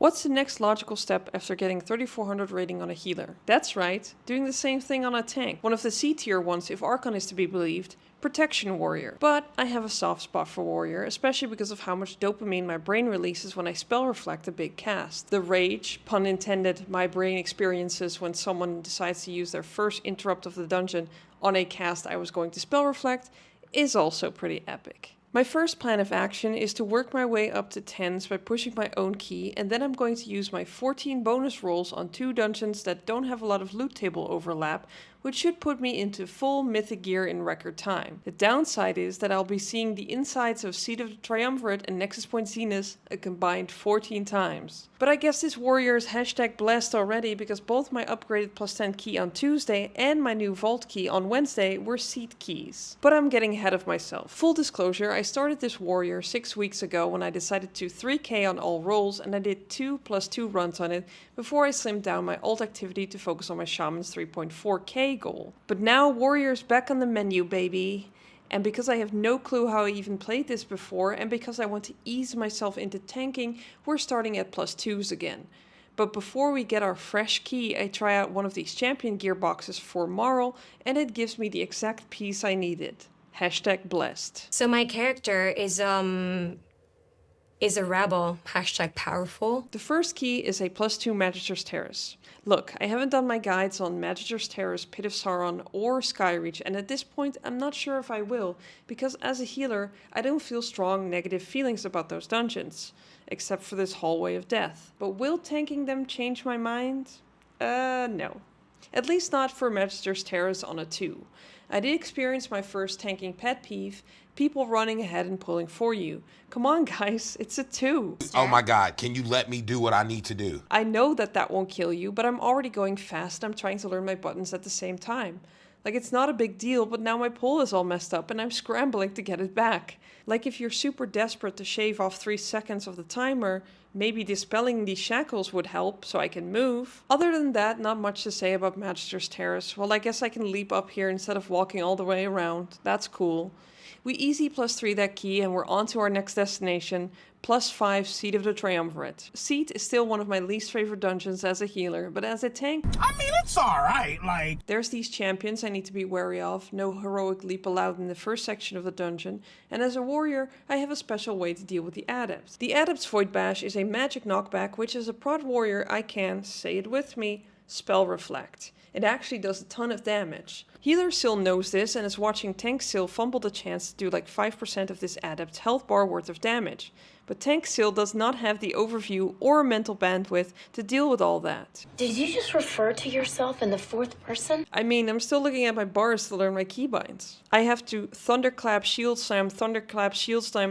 What's the next logical step after getting 3400 rating on a healer? That's right, doing the same thing on a tank. One of the C tier ones if Archon is to be believed. Protection Warrior. But I have a soft spot for Warrior, especially because of how much dopamine my brain releases when I spell reflect a big cast. The rage, pun intended, my brain experiences when someone decides to use their first interrupt of the dungeon on a cast I was going to spell reflect is also pretty epic. My first plan of action is to work my way up to 10s by pushing my own key, and then I'm going to use my 14 bonus rolls on 2 dungeons that don't have a lot of loot table overlap, which should put me into full mythic gear in record time. The downside is that I'll be seeing the insides of Seed of the Triumvirate and Nexus Point Zenus a combined 14 times. But I guess this warrior is hashtag blessed already because both my upgraded plus 10 key on Tuesday and my new vault key on Wednesday were seed keys. But I'm getting ahead of myself. Full disclosure, I started this warrior 6 weeks ago when I decided to 3k on all rolls and I did 2+2 runs on it before I slimmed down my alt activity to focus on my shaman's 3.4k goal. But now warrior's back on the menu, baby. And because I have no clue how I even played this before, and because I want to ease myself into tanking, we're starting at +2s again. But before we get our fresh key, I try out one of these champion gear boxes for Marl, and it gives me the exact piece I needed. Hashtag blessed. So my character is a rebel. Hashtag powerful. The first key is a +2 Magister's Terrace. Look, I haven't done my guides on Magister's Terrace, Pit of Sauron, or Skyreach, and at this point I'm not sure if I will, because as a healer, I don't feel strong negative feelings about those dungeons, except for this hallway of death. But will tanking them change my mind? No. At least not for Magister's Terrace on a 2. I did experience my first tanking pet peeve, people running ahead and pulling for you. Come on guys, it's a 2. Oh my god, can you let me do what I need to do? I know that won't kill you, but I'm already going fast and I'm trying to learn my buttons at the same time. Like, it's not a big deal, but now my pull is all messed up and I'm scrambling to get it back. Like, if you're super desperate to shave off 3 seconds of the timer, maybe dispelling these shackles would help so I can move. Other than that, not much to say about Magister's Terrace. Well, I guess I can leap up here instead of walking all the way around. That's cool. We easy +3 that key and we're on to our next destination, +5 Seed of the Triumvirate. Seed is still one of my least favorite dungeons as a healer, but as a tank, I mean, it's alright, like... There's these champions I need to be wary of, no heroic leap allowed in the first section of the dungeon, and as a warrior, I have a special way to deal with the adepts. The Adept's Void Bash is a magic knockback, which as a Prot Warrior I can, say it with me, spell reflect. It actually does a ton of damage. Healer Sil knows this and is watching Tank Sil fumble the chance to do like 5% of this adept's health bar worth of damage. But Tank Sil does not have the overview or mental bandwidth to deal with all that. Did you just refer to yourself in the 4th person? I mean, I'm still looking at my bars to learn my keybinds. I have to Thunderclap, Shield Slam,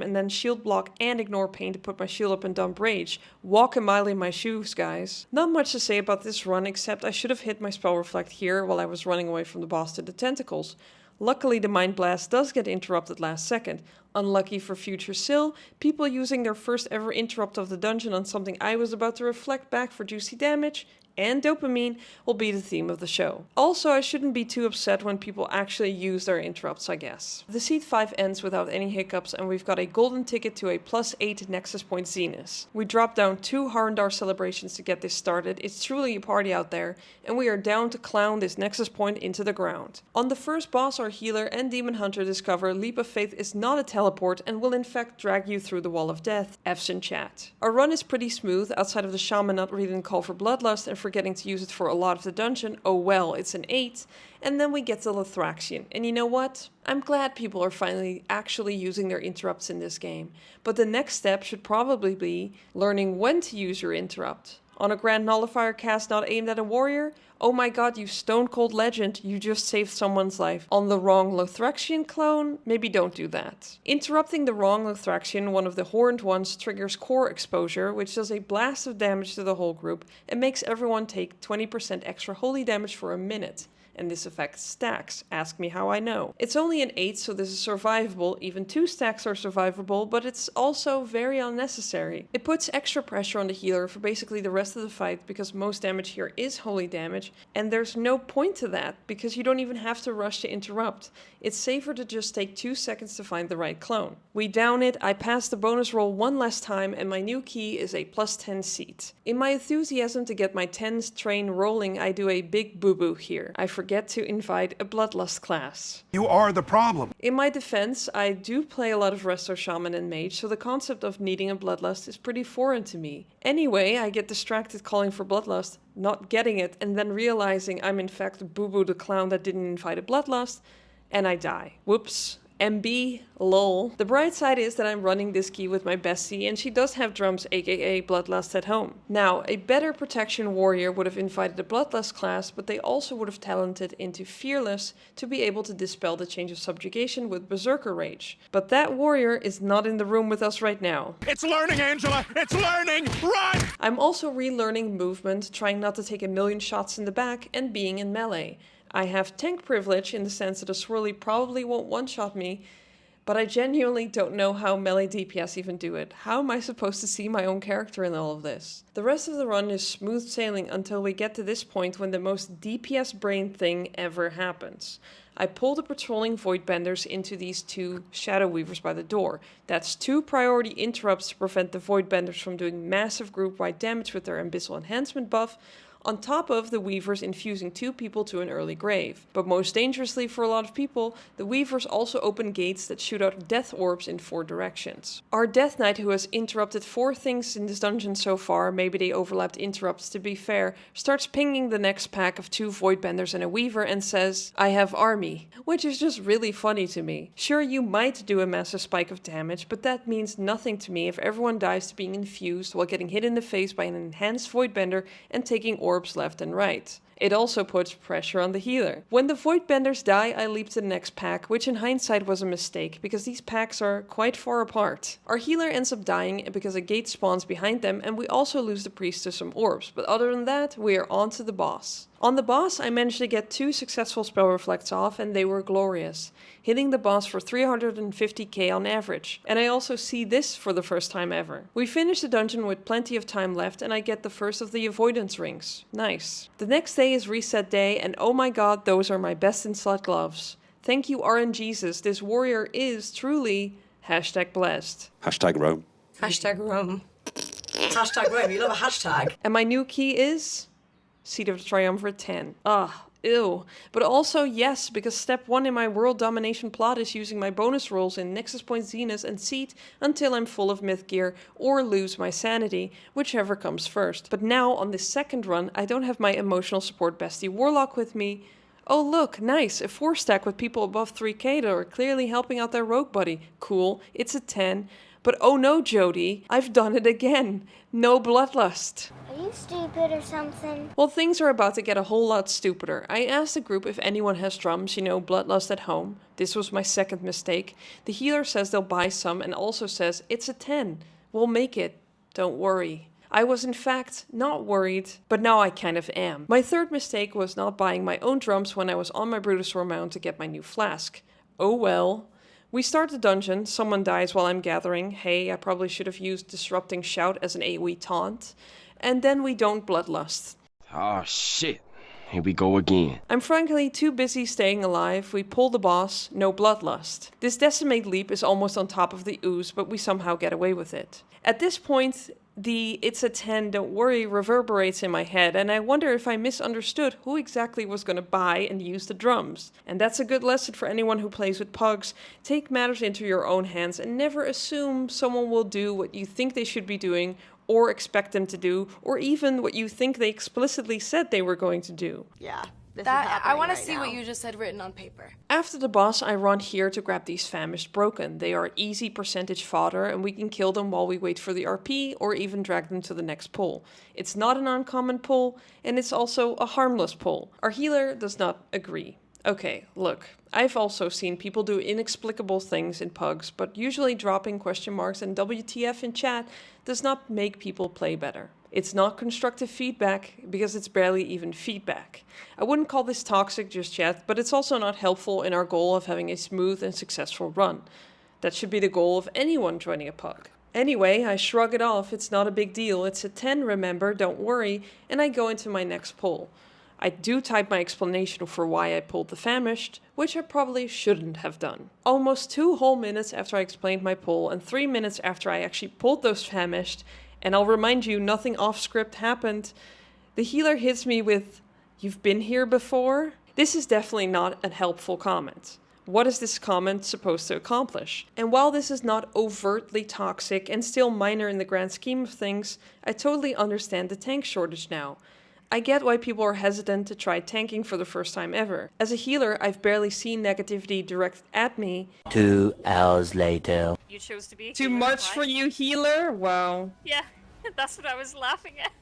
and then Shield Block and Ignore Pain to put my shield up and dump Rage. Walk a mile in my shoes, guys. Not much to say about this run, except I should have hit my Spell Reflect here while I was running away from the boss to the tentacles. Luckily, the Mind Blast does get interrupted last second. Unlucky for future Sil, people using their first ever interrupt of the dungeon on something I was about to reflect back for juicy damage and dopamine will be the theme of the show. Also, I shouldn't be too upset when people actually use their interrupts, I guess. The Seed 5 ends without any hiccups and we've got a golden ticket to a +8 Nexus Point Zenus. We dropped down 2 Harndar celebrations to get this started. It's truly a party out there, and we are down to clown this Nexus Point into the ground. On the first boss, our healer and demon hunter discover Leap of Faith is not a teleport and will in fact drag you through the wall of death. F's in chat. Our run is pretty smooth, outside of the shaman not reading Call for Bloodlust and forgetting to use it for a lot of the dungeon. Oh well, it's an 8. And then we get to Lothraxion. And you know what? I'm glad people are finally actually using their interrupts in this game. But the next step should probably be learning when to use your interrupt. On a Grand Nullifier cast not aimed at a warrior? Oh my god, you stone cold legend, you just saved someone's life. On the wrong Lothraxion clone? Maybe don't do that. Interrupting the wrong Lothraxion, one of the horned ones, triggers core exposure, which does a blast of damage to the whole group and makes everyone take 20% extra holy damage for a minute. and this affects stacks. Ask me how I know. It's only an 8, so this is survivable. Even 2 stacks are survivable, but it's also very unnecessary. It puts extra pressure on the healer for basically the rest of the fight because most damage here is holy damage, and there's no point to that because you don't even have to rush to interrupt. It's safer to just take 2 seconds to find the right clone. We down it, I pass the bonus roll one last time, and my new key is a +10 seat. In my enthusiasm to get my 10s train rolling, I do a big boo-boo here. I forget to invite a Bloodlust class. You are the problem. In my defense, I do play a lot of Resto Shaman and Mage, so the concept of needing a Bloodlust is pretty foreign to me. Anyway, I get distracted calling for Bloodlust, not getting it, and then realizing I'm in fact Boo-Boo the clown that didn't invite a Bloodlust, and I die. Whoops. MB, lol. The bright side is that I'm running this key with my bestie, and she does have drums, aka Bloodlust, at home. Now, a better protection warrior would have invited the Bloodlust class, but they also would have talented into Fearless to be able to dispel the change of subjugation with Berserker Rage. But that warrior is not in the room with us right now. It's learning, Angela. It's learning. Run! I'm also relearning movement, trying not to take a million shots in the back, and being in melee. I have tank privilege in the sense that a swirly probably won't one-shot me, but I genuinely don't know how melee DPS even do it. How am I supposed to see my own character in all of this? The rest of the run is smooth sailing until we get to this point when the most DPS brain thing ever happens. I pull the patrolling Voidbenders into these 2 Shadow Weavers by the door. That's 2 priority interrupts to prevent the Voidbenders from doing massive group-wide damage with their Abyssal Enhancement buff, on top of the Weavers infusing 2 people to an early grave. But most dangerously for a lot of people, the Weavers also open gates that shoot out death orbs in 4 directions. Our Death Knight, who has interrupted 4 things in this dungeon so far, maybe they overlapped interrupts to be fair, starts pinging the next pack of 2 Voidbenders and a Weaver and says, "I have army," which is just really funny to me. Sure, you might do a massive spike of damage, but that means nothing to me if everyone dies to being infused while getting hit in the face by an enhanced Voidbender and taking orbs left and right. It also puts pressure on the healer. When the Voidbenders die, I leap to the next pack, which in hindsight was a mistake, because these packs are quite far apart. Our healer ends up dying because a gate spawns behind them, and we also lose the priest to some orbs, but other than that, we are on to the boss. On the boss, I managed to get 2 successful spell reflects off, and they were glorious, hitting the boss for 350k on average. And I also see this for the first time ever. We finish the dungeon with plenty of time left, and I get the first of the avoidance rings. Nice. The next day is reset day, and oh my god, those are my best in slot gloves. Thank you RNGesus, this warrior is truly #blessed. #Rome. #Rome. #Rome, you love a hashtag. And my new key is Seat of the Triumvirate 10. Ew. But also yes, because step 1 in my world domination plot is using my bonus rolls in Nexus Point Zenus and Seat until I'm full of myth gear or lose my sanity, whichever comes first. But now on this second run, I don't have my emotional support bestie Warlock with me. Oh look, nice, a 4 stack with people above 3k that are clearly helping out their rogue buddy. Cool, it's a 10. But oh no, Jody, I've done it again. No Bloodlust. Are you stupid or something? Well, things are about to get a whole lot stupider. I asked the group if anyone has drums, Bloodlust at home. This was my second mistake. The healer says they'll buy some and also says it's a 10. We'll make it. Don't worry. I was in fact not worried, but now I kind of am. My third mistake was not buying my own drums when I was on my Brutosaur mount to get my new flask. Oh well. We start the dungeon, someone dies while I'm gathering. Hey, I probably should have used Disrupting Shout as an AoE taunt. And then we don't Bloodlust. Oh shit, here we go again. I'm frankly too busy staying alive. We pull the boss, no Bloodlust. This Decimate leap is almost on top of the ooze, but we somehow get away with it. At this point, the "it's a 10, don't worry" reverberates in my head, and I wonder if I misunderstood who exactly was going to buy and use the drums. And that's a good lesson for anyone who plays with pugs. Take matters into your own hands and never assume someone will do what you think they should be doing or expect them to do, or even what you think they explicitly said they were going to do. Yeah. I want to see what you just said written on paper. After the boss, I run here to grab these famished broken. They are easy percentage fodder, and we can kill them while we wait for the RP, or even drag them to the next pull. It's not an uncommon pull, and it's also a harmless pull. Our healer does not agree. Okay, look, I've also seen people do inexplicable things in pugs, but usually dropping question marks and WTF in chat does not make people play better. It's not constructive feedback because it's barely even feedback. I wouldn't call this toxic just yet, but it's also not helpful in our goal of having a smooth and successful run. That should be the goal of anyone joining a pug. Anyway, I shrug it off, it's not a big deal, it's a 10, remember, don't worry, and I go into my next poll. I do type my explanation for why I pulled the famished, which I probably shouldn't have done. Almost 2 whole minutes after I explained my pull and 3 minutes after I actually pulled those famished, and I'll remind you, nothing off script happened, the healer hits me with, "You've been here before?" This is definitely not a helpful comment. What is this comment supposed to accomplish? And while this is not overtly toxic and still minor in the grand scheme of things, I totally understand the tank shortage now. I get why people are hesitant to try tanking for the first time ever. As a healer, I've barely seen negativity directed at me. 2 hours later. You chose to be a Too healer, much right? for you, healer? Wow. Yeah, that's what I was laughing at.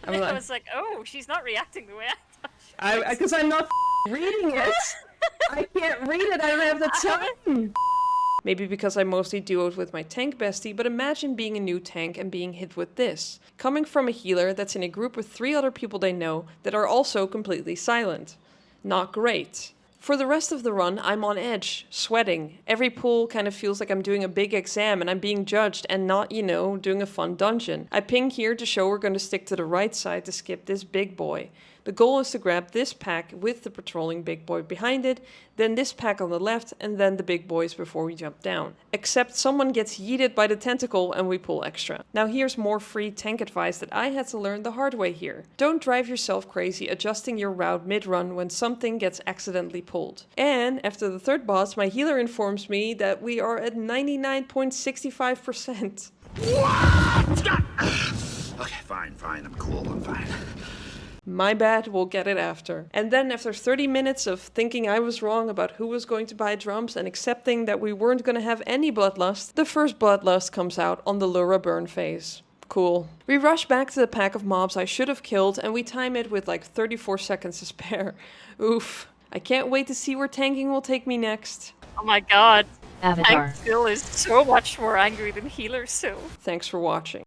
And I'm I like- was like, oh, she's not reacting the way I thought she was. Because I'm not reading it. I can't read it, I don't have the time. Maybe because I mostly duoed with my tank bestie, but imagine being a new tank and being hit with this. Coming from a healer that's in a group with 3 other people they know that are also completely silent. Not great. For the rest of the run, I'm on edge, sweating. Every pull kind of feels like I'm doing a big exam and I'm being judged and not, doing a fun dungeon. I ping here to show we're going to stick to the right side to skip this big boy. The goal is to grab this pack with the patrolling big boy behind it, then this pack on the left, and then the big boys before we jump down. Except someone gets yeeted by the tentacle and we pull extra. Now here's more free tank advice that I had to learn the hard way here. Don't drive yourself crazy adjusting your route mid-run when something gets accidentally pulled. And after the 3rd boss, my healer informs me that we are at 99.65%. Okay, fine, I'm cool, I'm fine. My bad, we'll get it after. And then after 30 minutes of thinking I was wrong about who was going to buy drums and accepting that we weren't going to have any bloodlust, the first bloodlust comes out on the Lura burn phase. Cool. We rush back to the pack of mobs I should have killed and we time it with like 34 seconds to spare. Oof. I can't wait to see where tanking will take me next. Oh my god. Avatar. Tank Phil is so much more angry than healer, so. Thanks for watching.